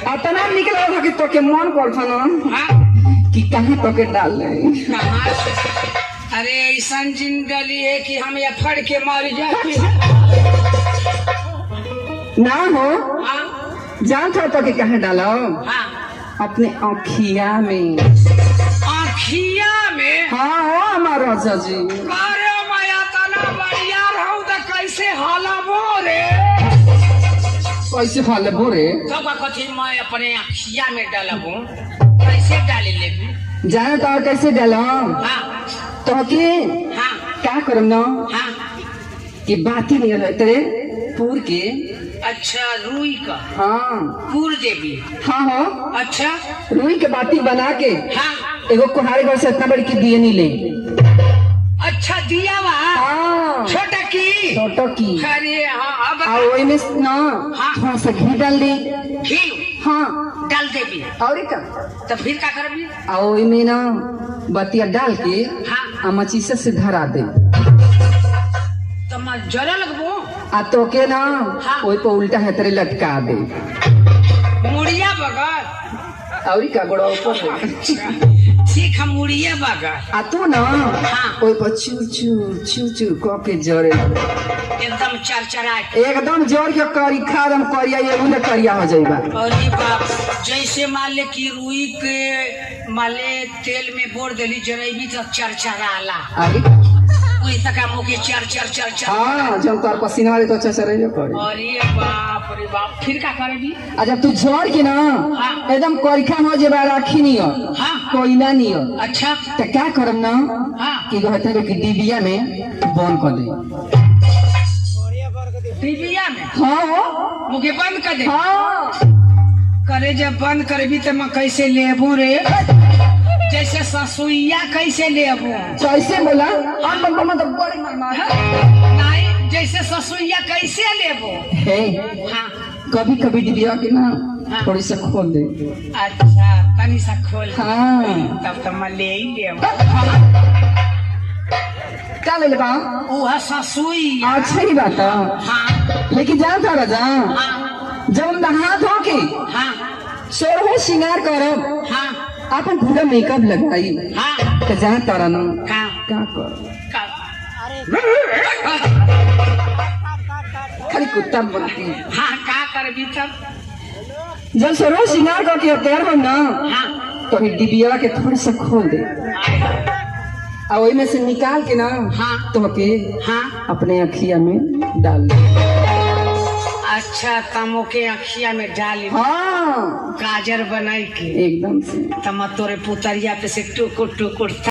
अतना निकला था कि तो के मन कर ना कि कहाँ तो के डाल ले। अरे ऐसा जिन डली है कि हम ये फड़ के मार जाते ना हो जान था तो के कहाँ डालो अपने आँखिया में। आँखिया में? हाँ हो हमारा जी। अरे माया तना बढ़िया रहूं तो कैसे हालाबो रे? कैसे हाले बोरे? तो कथी मैं अपने आँखिया में डालबो? कैसे डाले लेबू? जाने तो कैसे डालो? तो के क्या करम ना कि बाती नहीं रहते पूर के। अच्छा रुई का? हाँ पूर देवी। हाँ हो। अच्छा रुई के बाती बना के एगो कुहारे घर से इतना बड़ी की दिए नहीं ले। अच्छा दिया वहाँ छोटा की? छोटा की। अरे हाँ अब में ना थोड़ा सा घी डाल दी। घी? हाँ डाल देवी। और क्या तो फिर क्या करबी? आओ में ना बतिया डाल के मचीसा से धरा दे तो मैं जरा लगबो आ तो के ना वही पे उल्टा है तेरे लटका दे मुड़िया बगल और क्या बड़ा ऊपर। ठीक है मुड़िया बगल आ तू ना वही पर चूर चूर चूर चूर को के जरे एकदम चरचरा एकदम जोर के करी खादम करिया ये उन्हें करिया हो जाएगा। अरे बाप जैसे मान ले कि रुई के माले तेल में बोर देली जरेबी तो चरचरा आला। अरे वही तक मुके चर चर चर चर। हाँ जब तार पसीना वाले तो अच्छा से रहिए करे। अरे बाप फिर क्या करेगी? जब तू जोर की ना एकदम करिखा हो जेबा राखी नहीं हो कोई ना नहीं हो। अच्छा तो क्या करम ना कि कहते हैं कि डिबिया में बंद कर दे। डिबिया में? हाँ मुके बंद कर दे। हाँ करे जब बंद करबी तो मैं कैसे लेबू रे? जैसे ससुइया कैसे लेबू? कैसे बोला? मतलब बड़ी मार नहीं जैसे ससुइया कैसे लेबू? कभी कभी डिबिया के ना थोड़ी सा खोल दे। अच्छा तनी सा खोल। हाँ तब तो मैं ले ही लेबू। क्या ले लेबा? वह ससुइया। अच्छा ही बात है लेकिन जान था राजा जब नहा धो के सोरहो श्रृंगार करब अपन पूरा मेकअप लगाई तो जान तारा ना क्या कर खाली कुत्ता बनती। क्या करबी तब? जब सोरहो श्रृंगार करके तैयार हो ना तो डिबिया के थोड़ी सा खोल दे और वही में से निकाल के ना तो के अपने अखिया में डाल दे। अच्छा तमो के अखिया में डाली हाँ गाजर बनाई के एकदम से तम तोरे पुतरिया पे से टुकुर टुकुर